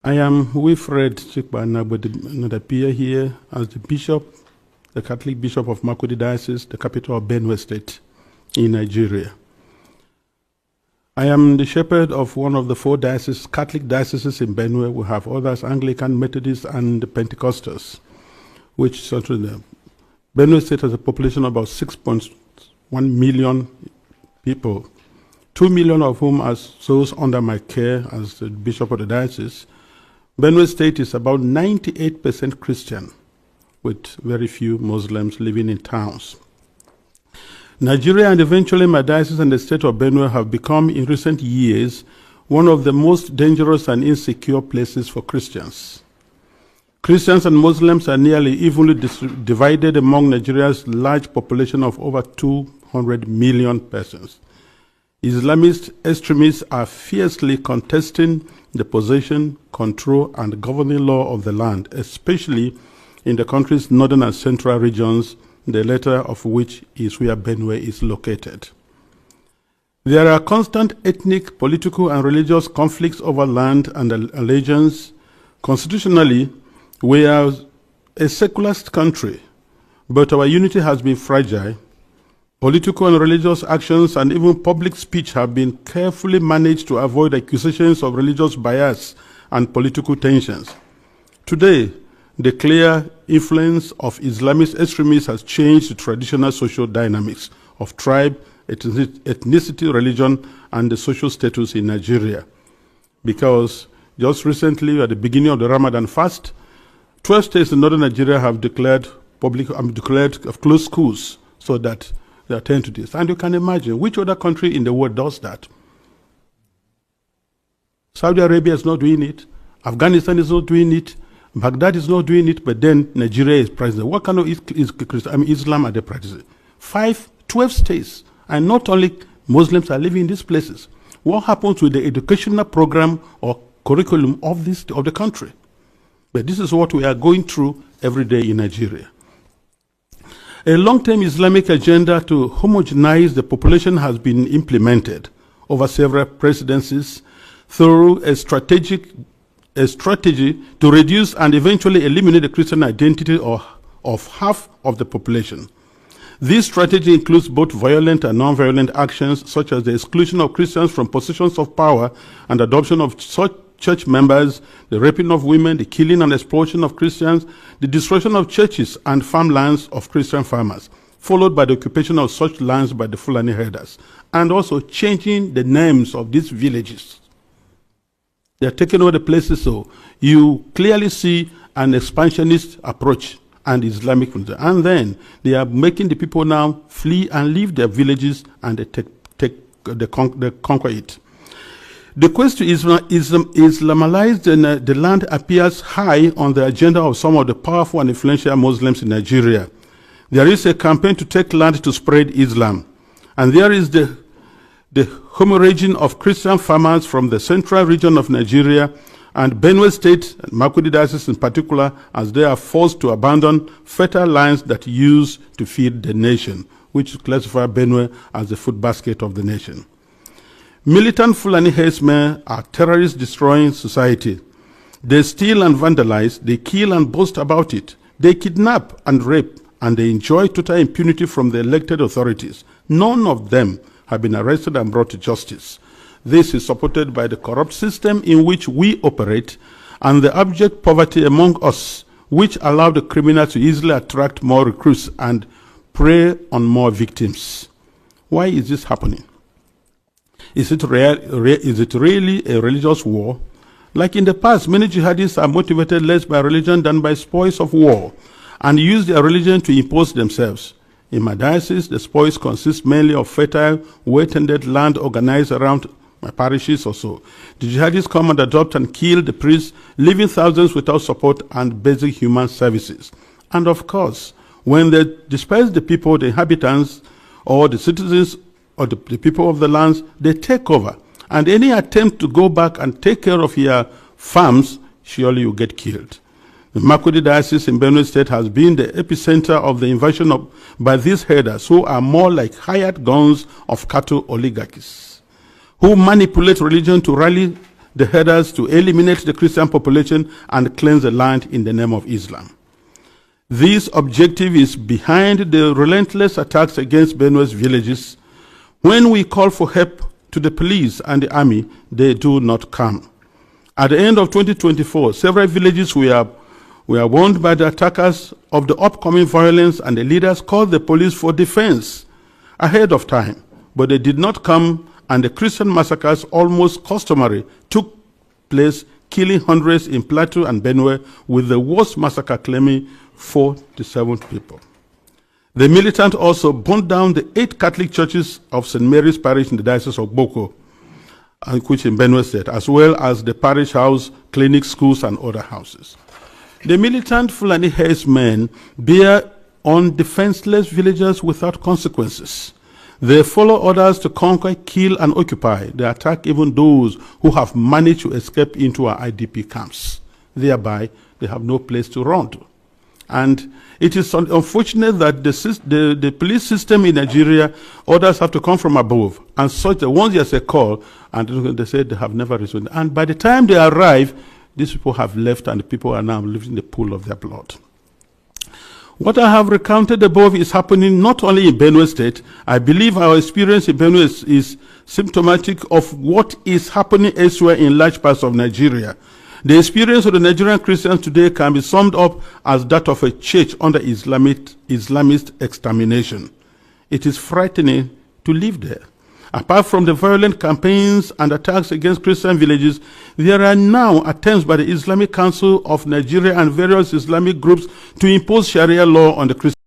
I am Wilfred Chikbanabwe appear here as the Bishop, the Catholic Bishop of Makurdi Diocese, the capital of Benue State in Nigeria. I am the shepherd of one of the 4 dioceses, Catholic dioceses in Benue. We have others, Anglican, Methodist, and Pentecostals, which certainly Benue State has a population of about 6.1 million people, 2 million of whom are those under my care as the Bishop of the diocese. Benue State is about 98% Christian, with very few Muslims living in towns. Nigeria and eventually my diocese and the state of Benue have become, in recent years, one of the most dangerous and insecure places for Christians. Christians and Muslims are nearly evenly divided among Nigeria's large population of over 200 million persons. Islamist extremists are fiercely contesting the possession, control, and governing law of the land, especially in the country's northern and central regions, the latter of which is where Benue is located. There are constant ethnic, political, and religious conflicts over land and allegiance. Constitutionally, we are a secularist country, but our unity has been fragile. Political and religious actions and even public speech have been carefully managed to avoid accusations of religious bias and political tensions. Today, the clear influence of Islamist extremists has changed the traditional social dynamics of tribe, ethnicity, religion, and the social status in Nigeria. Because just recently, at the beginning of the Ramadan fast, 12 states in northern Nigeria have declared closed schools so that they attend to this. And you can imagine, which other country in the world does that? Saudi Arabia is not doing it. Afghanistan is not doing it. Baghdad is not doing it, but then Nigeria is practicing. What kind of Islam are they practicing? 12 states, and not only Muslims are living in these places. What happens with the educational program or curriculum of the country? But this is what we are going through every day in Nigeria. A long-term Islamic agenda to homogenize the population has been implemented over several presidencies through a strategy to reduce and eventually eliminate the Christian identity of half of the population. This strategy includes both violent and non-violent actions, such as the exclusion of Christians from positions of power and adoption of such church members, the raping of women, the killing and exploitation of Christians, the destruction of churches and farmlands of Christian farmers, followed by the occupation of such lands by the Fulani herders, and also changing the names of these villages. They are taking over the places, so you clearly see an expansionist approach and Islamic, and then they are making the people now flee and leave their villages, and they conquer it. The quest to Islamalize the land appears high on the agenda of some of the powerful and influential Muslims in Nigeria. There is a campaign to take land to spread Islam, and there is the hemorrhaging of Christian farmers from the central region of Nigeria and Benue State, and Makurdi Diocese in particular, as they are forced to abandon fertile lands that used to feed the nation, which classify Benue as the food basket of the nation. Militant Fulani herdsmen are terrorists destroying society. They steal and vandalize, they kill and boast about it. They kidnap and rape, and they enjoy total impunity from the elected authorities. None of them have been arrested and brought to justice. This is supported by the corrupt system in which we operate and the abject poverty among us, which allow the criminals to easily attract more recruits and prey on more victims. Why is this happening? Is it really a religious war? Like in the past, many jihadists are motivated less by religion than by spoils of war and use their religion to impose themselves. In my diocese, the spoils consist mainly of fertile, well-tended land organized around my parishes or so. The jihadists come and adopt and kill the priests, leaving thousands without support and basic human services. And of course, when they disperse the people, the inhabitants, or the citizens, or the people of the lands, they take over. And any attempt to go back and take care of your farms, surely you get killed. The Makurdi Diocese in Benue State has been the epicenter of the invasion by these herders, who are more like hired guns of cattle oligarchies, who manipulate religion to rally the headers to eliminate the Christian population and cleanse the land in the name of Islam. This objective is behind the relentless attacks against Benue's villages. When we call for help to the police and the army, they do not come. At the end of 2024, several villages were warned by the attackers of the upcoming violence, and the leaders called the police for defense ahead of time, but they did not come, and the Christian massacres, almost customary, took place, killing hundreds in Plateau and Benue, with the worst massacre claiming 47 people. The militant also burned down the 8 Catholic churches of St. Mary's Parish in the Diocese of Boko, which in Benue State, as well as the parish house, clinics, schools, and other houses. The militant Fulani herdsmen bear on defenseless villagers without consequences. They follow orders to conquer, kill, and occupy. They attack even those who have managed to escape into our IDP camps. Thereby, they have no place to run to. And it is unfortunate that the police system in Nigeria, orders have to come from above. And such that once there's a call, and they say they have never responded. And by the time they arrive, these people have left, and the people are now living in the pool of their blood. What I have recounted above is happening not only in Benue State. I believe our experience in Benue is symptomatic of what is happening elsewhere in large parts of Nigeria. The experience of the Nigerian Christians today can be summed up as that of a church under Islamist extermination. It is frightening to live there. Apart from the violent campaigns and attacks against Christian villages, there are now attempts by the Islamic Council of Nigeria and various Islamic groups to impose Sharia law on the Christians.